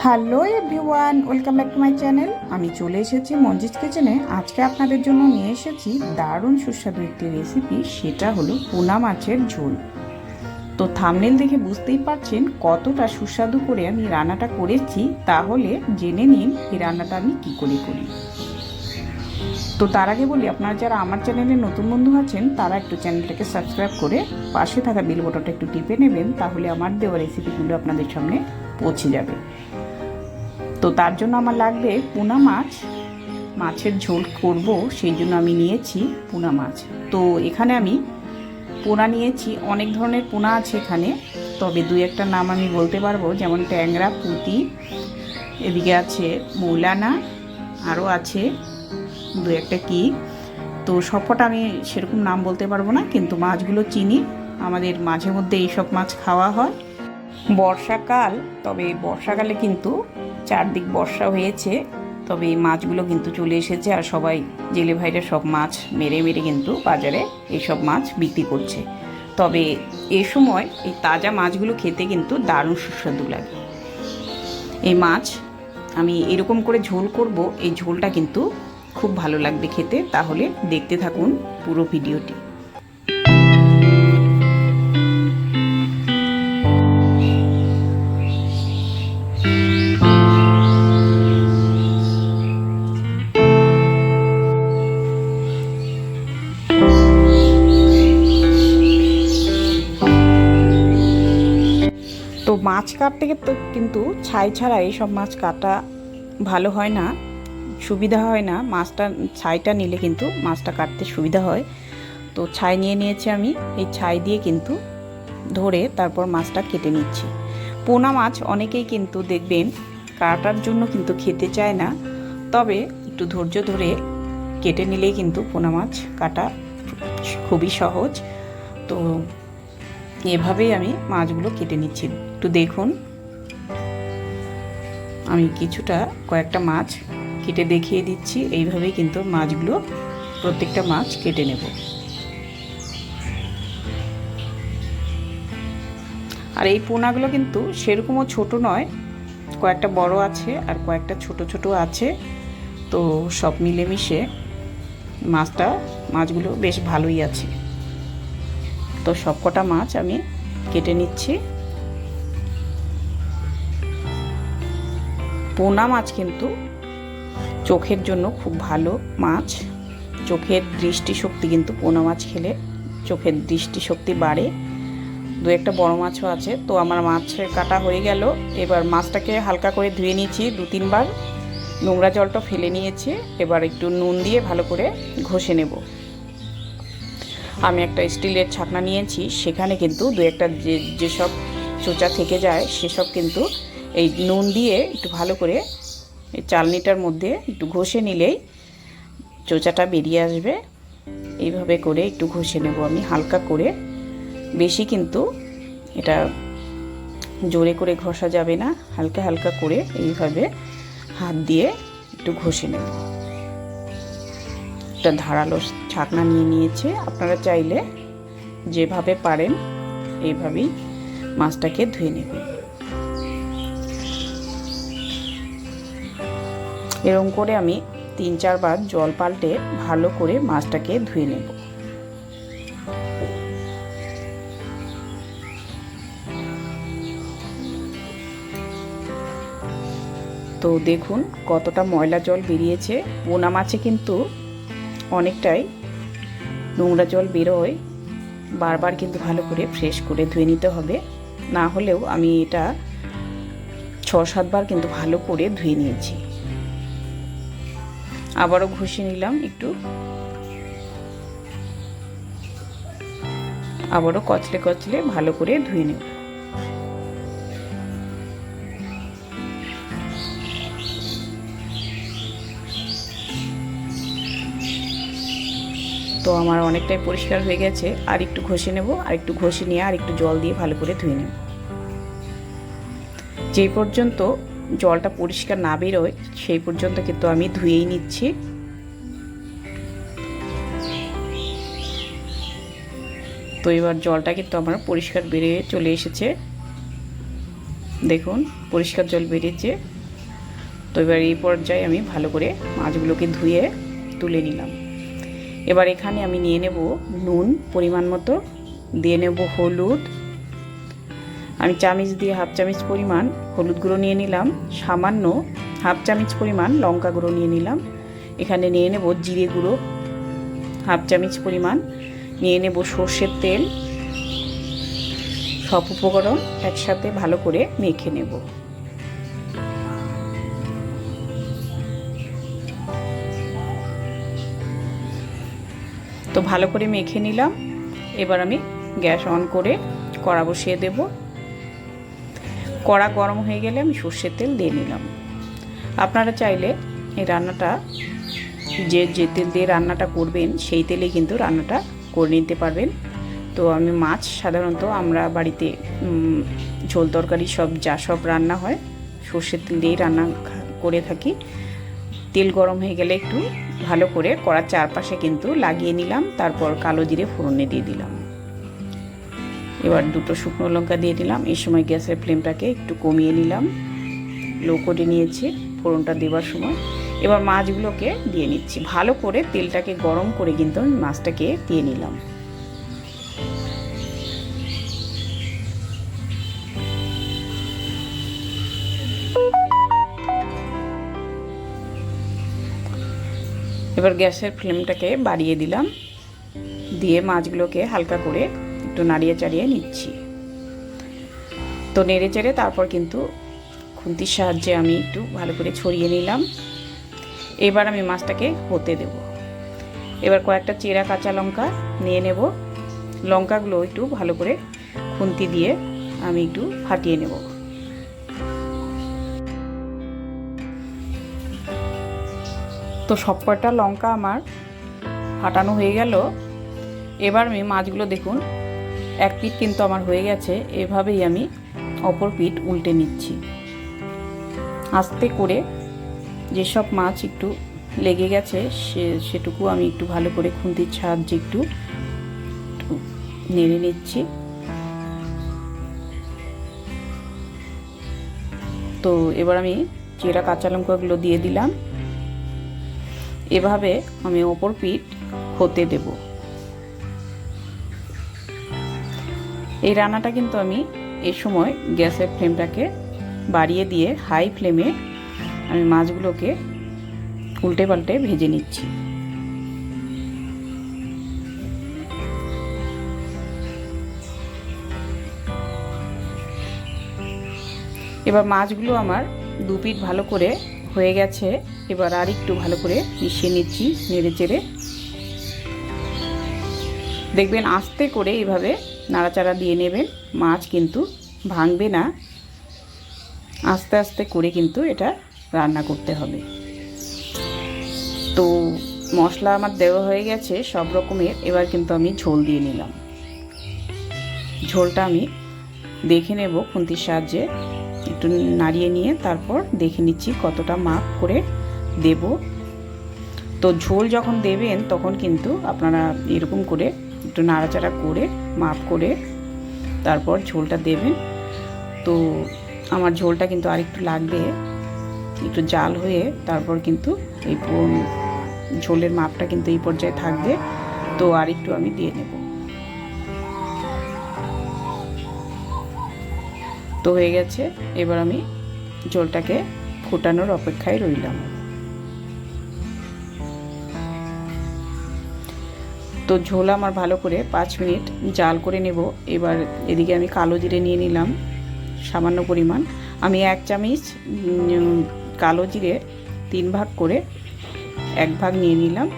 Hello everyone, welcome back to my channel. আমি চলে এসেছি মঞ্জিত কিচেনে। আজকে আপনাদের জন্য নিয়ে এসেছি দারুণ সুস্বাদু একটি রেসিপি, সেটা হলো পোনা মাছের ঝোল। তো থাম্বনেল দেখে বুঝতেই পারছেন কতটা সুস্বাদু করে আমি রান্নাটা করেছি। তাহলে জেনে নিন এই রান্নাটা আমি কী করে করি। তো তার আগে বলি, আপনারা যারা আমার চ্যানেলে নতুন বন্ধু আছেন তারা একটু চ্যানেলটাকে সাবস্ক্রাইব করে পাশে থাকা বেল বাটনটা একটু টিপে নেবেন, তাহলে আমার দেওয়া রেসিপিগুলো আপনাদের সামনে পৌঁছে যাবে। তো তার জন্য আমার লাগবে পোনা মাছ। মাছের ঝোল করব, সেই জন্য আমি নিয়েছি পোনা মাছ। তো এখানে আমি পোনা নিয়েছি, অনেক ধরনের পোনা আছে এখানে, তবে দুই একটা নাম আমি বলতে পারবো, যেমন ট্যাংরা, পুঁটি, এদিকে আছে মৌলানা, আরও আছে দু একটা কি। তো সবকটা আমি সেরকম নাম বলতে পারবো না, কিন্তু মাছগুলো চিনি। আমাদের মাঝে মধ্যে এইসব মাছ খাওয়া হয়। বর্ষাকাল, তবে বর্ষাকালে কিন্তু চারদিক বর্ষা হয়েছে, তবে এই মাছগুলো কিন্তু চলে এসেছে, আর সবাই জেলে ভাইরা সব মাছ মেরে মেরে কিন্তু বাজারে এইসব মাছ বিক্রি করছে। তবে এ সময় এই তাজা মাছগুলো খেতে কিন্তু দারুণ সুস্বাদু লাগে। এই মাছ আমি এরকম করে ঝোল করব, এই ঝোলটা কিন্তু খুব ভালো লাগবে খেতে। তাহলে দেখতে থাকুন পুরো ভিডিওটি। তো মাছ কাটতে কিন্তু ছাই ছাড়া এইসব মাছ কাটা ভালো হয় না, সুবিধা হয় না। মাছটা ছাইটা নিলে কিন্তু মাছটা কাটতে সুবিধা হয়। তো ছাই নিয়ে নিয়েছি আমি, এই ছাই দিয়ে কিন্তু ধরে তারপর মাছটা কেটে নিচ্ছি। পোনা মাছ অনেকেই কিন্তু দেখবেন কাটার জন্য কিন্তু খেতে চায় না, তবে একটু ধৈর্য ধরে কেটে নিলেই কিন্তু পোনা মাছ কাটা খুবই সহজ। তো এভাবেই আমি মাছগুলো কেটে নিচ্ছি। একটু দেখুন, আমি কয়েকটা মাছ কেটে দেখিয়ে দিচ্ছি। এইভাবেই কিন্তু মাছগুলো, প্রত্যেকটা মাছ কেটে নেব। আর এই পোনাগুলো কিন্তু সেরকমও ছোট নয়, কয়েকটা বড় আছে আর কয়েকটা ছোট ছোট আছে। তো সব মিলেমিশে মাছগুলো বেশ ভালোই আছে। তো সবকটা মাছ আমি কেটে নিচ্ছি। পোনা মাছ কিন্তু চোখের জন্য খুব ভালো মাছ। চোখের দৃষ্টিশক্তি কিন্তু পোনা মাছ খেলে চোখের দৃষ্টিশক্তি বাড়ে। দু একটা বড় মাছও আছে। তো আমার মাছ কাটা হয়ে গেল। এবার মাছটাকে হালকা করে ধুয়ে নিয়েছি, 2-3 বার নোংরা জলটা ফেলে নিয়েছি। এবার একটু নুন দিয়ে ভালো করে ঘষে নেব। আমি একটা স্টিলের ছাকনা নিয়েছি, সেখানে কিন্তু দু একটা যেসব চোচা থেকে যায় সেসব কিন্তু এই নুন দিয়ে একটু ভালো করে এই চালনিটার মধ্যে একটু ঘষে নিলেই চোচাটা বেরিয়ে আসবে। এইভাবে করে একটু ঘষে নেব আমি হালকা করে, বেশি কিন্তু এটা জোরে করে ঘষা যাবে না, হালকা হালকা করে এইভাবে হাত দিয়ে একটু ঘষে নেব। একটা ধারালো ছাকনা নিয়ে নিয়েছে, আপনারা চাইলে যেভাবে পারেন এইভাবেই মাছটাকে ধুয়ে নেবেন। এরকম করে আমি 3-4 বার জল পাল্টে ভালো করে মাছটাকে ধুয়ে নেব। তো দেখুন কতটা ময়লা জল বেরিয়েছে। পোনা মাছে কিন্তু অনেকটাই নোংরা জল বেরোয়, বারবার কিন্তু ভালো করে ফ্রেশ করে ধুয়ে নিতে হবে। না হলেও আমি এটা 6-7 বার কিন্তু ভালো করে ধুয়ে নিয়েছি। আবারও ঘষে নিলাম একটু, আবারও কচলে কচলে ভালো করে ধুয়ে নেব। তো আমার অনেকটাই পরিষ্কার হয়ে গেছে, আর একটু ঘষে নেব, আর একটু ঘষে নিয়ে আর একটু জল দিয়ে ভালো করে ধুয়ে নেব। যে পর্যন্ত জলটা পরিষ্কার না বেরোয় সেই পর্যন্ত কিন্তু আমি ধুয়েই নিচ্ছি। তো এবার জলটা কিন্তু আমার পরিষ্কার বেরিয়ে চলে এসেছে। দেখুন পরিষ্কার জল বেরিয়েছে। তো এবার এই পর্যায়ে আমি ভালো করে মাছগুলোকে ধুয়ে তুলে নিলাম। এবার এখানে আমি নিয়ে নেব নুন পরিমাণ মতো, দিয়ে নেব হলুদ, আমি চামচ দিয়ে হাফ চামচ পরিমাণ হলুদ গুঁড়ো নিয়ে নিলাম, সামান্য হাফ চামচ পরিমাণ লঙ্কা গুঁড়ো নিয়ে নিলাম, এখানে নিয়ে নেব জিরে গুঁড়ো হাফ চামচ পরিমাণ, নিয়ে নেব সর্ষের তেল। সব উপকরণ একসাথে ভালো করে মেখে নেব। তো ভালো করে মেখে নিলাম। এবার আমি গ্যাস অন করে কড়া বসিয়ে দেব। কড়া গরম হয়ে গেলে আমি সর্ষের তেল দিয়ে নিলাম। আপনারা চাইলে এই রান্নাটা যে তেল দিয়ে রান্নাটা করবেন সেই তেলেই কিন্তু রান্নাটা করে নিতে পারবেন। তো আমি মাছ সাধারণত আমরা বাড়িতে ঝোল তরকারি সব রান্না হয় সর্ষের তেল দিয়েই রান্না করে থাকি। তেল গরম হয়ে গেলে একটু ভালো করে কড়ার চারপাশে কিন্তু লাগিয়ে নিলাম, তারপর কালো জিরে ফোড়নে দিয়ে দিলাম। এবার দুটো শুকনো লঙ্কা দিয়ে দিলাম। এই সময় গ্যাসের ফ্লেমটাকে একটু কমিয়ে নিলাম, লো করে নিয়েছি ফোড়নটা দেওয়ার সময়। এবার মাছগুলোকে দিয়ে নিচ্ছি। ভালো করে তেলটাকে গরম করে কিন্তু আমি মাছটাকে দিয়ে নিলাম। এবার গ্যাসের ফ্লেমটাকে বাড়িয়ে দিলাম, দিয়ে মাছগুলোকে হালকা করে একটু নাড়িয়ে চাড়িয়ে নিচ্ছি। তো নেড়ে চেড়ে তারপর কিন্তু খুন্তির সাহায্যে আমি একটু ভালো করে ছড়িয়ে নিলাম। এবার আমি মাছটাকে হতে দেব। এবার কয়েকটা চেরা কাঁচা লঙ্কা নিয়ে নেব, লঙ্কাগুলো একটু ভালো করে খুন্তি দিয়ে আমি একটু ফাটিয়ে নেব। তো সব কয়টা লঙ্কা আমার ফাটানো হয়ে গেল। এবার আমি মাছগুলো দেখুন এক পিঠ কিন্তু আমার হয়ে গেছে, এভাবেই আমি অপর পিঠ উল্টে নিচ্ছি আস্তে করে। যেসব মাছ একটু লেগে গেছে সেটুকু আমি একটু ভালো করে খুন্তির সাহায্যে একটু নেড়ে নিচ্ছি। তো এবার আমি চেরা কাঁচা লঙ্কাগুলো দিয়ে দিলাম। এভাবে আমি অপর পিঠ হতে দেব। এই রান্নাটা কিন্তু আমি এই সময় গ্যাসের ফ্লেমটাকে বাড়িয়ে দিয়ে হাই ফ্লেমে আমি মাছগুলোকে উল্টে পাল্টে ভেজে নিচ্ছি। এবার মাছগুলো আমার দু পিঠ ভালো করে হয়ে গেছে। এবার আর একটু ভালো করে মিশিয়ে নিচ্ছি নেড়ে চেড়ে। দেখবেন আস্তে করে এইভাবে নাড়াচাড়া দিয়ে নেবেন, মাছ কিন্তু ভাঙবে না। আস্তে আস্তে করে কিন্তু এটা রান্না করতে হবে। তো মশলা আমার দেওয়া হয়ে গেছে সব রকমের। এবার কিন্তু আমি ঝোল দিয়ে নিলাম। ঝোলটা আমি দেখে নেব খুন্তির সাহায্যে, একটু নাড়িয়ে নিয়ে তারপর দেখে নিচ্ছি কতটা মাপ করে দেব। তো ঝোল যখন দেবেন তখন কিন্তু আপনারা এরকম করে একটু নাড়াচাড়া করে মাপ করে তারপর ঝোলটা দেবেন। তো আমার ঝোলটা কিন্তু আরেকটু লাগবে, একটু জাল হয়ে তারপর কিন্তু এই ঝোলের মাপটা কিন্তু এই পর্যায়ে থাকবে। তো আরেকটু আমি দিয়ে নেব। তো হয়ে গেছে। এবার আমি ঝোলটাকে ফোটানোর অপেক্ষায় রইলাম। তো ঝোল আমার ভালো করে 5 মিনিট জাল করে নেব। এবার এদিকে আমি কালো জিরে নিয়ে নিলাম সামান্য পরিমাণ। আমি 1 চামচ কালো জিরে 3 ভাগ করে 1 ভাগ নিয়ে নিলাম।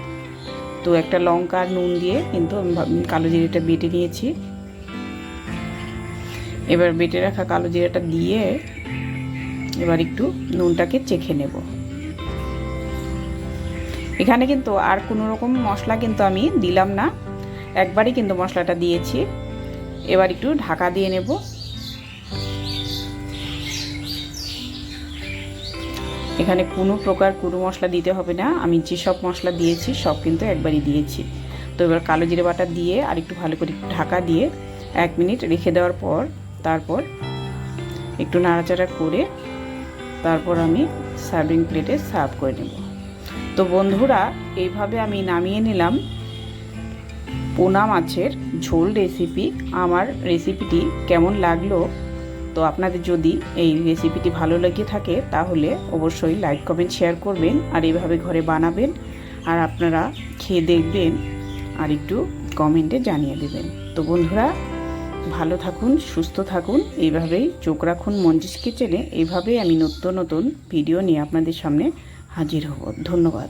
তো একটা লঙ্কা আর নুন দিয়ে কিন্তু আমি কালো জিরেটা বেটে নিয়েছি। এবার বেটে রাখা কালো জিরাটা দিয়ে এবার একটু নুনটাকে চেখে নেব। এখানে কিন্তু আর কোনো রকম মশলা কিন্তু আমি দিলাম না, একবারই কিন্তু মশলাটা দিয়েছি। এবার একটু ঢাকা দিয়ে নেব। এখানে কোনো প্রকার গুঁড়ো মশলা দিতে হবে না, আমি যেসব মশলা দিয়েছি সব কিন্তু একবারই দিয়েছি। তো এবার কালো জিরে বাটা দিয়ে আর একটু ভালো করে ঢাকা দিয়ে 1 মিনিট রেখে দেওয়ার পর তারপর একটু নাড়াচাড়া করে তারপর আমি সার্ভিং প্লেটে সার্ভ করে নেব। তো বন্ধুরা, এইভাবে আমি নামিয়ে নিলাম পোনা মাছের ঝোল রেসিপি। আমার রেসিপিটি কেমন লাগলো, তো আপনাদের যদি এই রেসিপিটি ভালো লেগে থাকে তাহলে অবশ্যই লাইক কমেন্ট শেয়ার করবেন, আর এইভাবে ঘরে বানাবেন আর আপনারা খেয়ে দেখবেন আর একটু কমেন্টে জানিয়ে দেবেন। তো বন্ধুরা, ভালো থাকুন, সুস্থ থাকুন, এইভাবেই চোখ রাখুন মঞ্জিস কিচেনে। এইভাবেই আমি নতুন নতুন ভিডিও নিয়ে আপনাদের সামনে হাজির হব। ধন্যবাদ।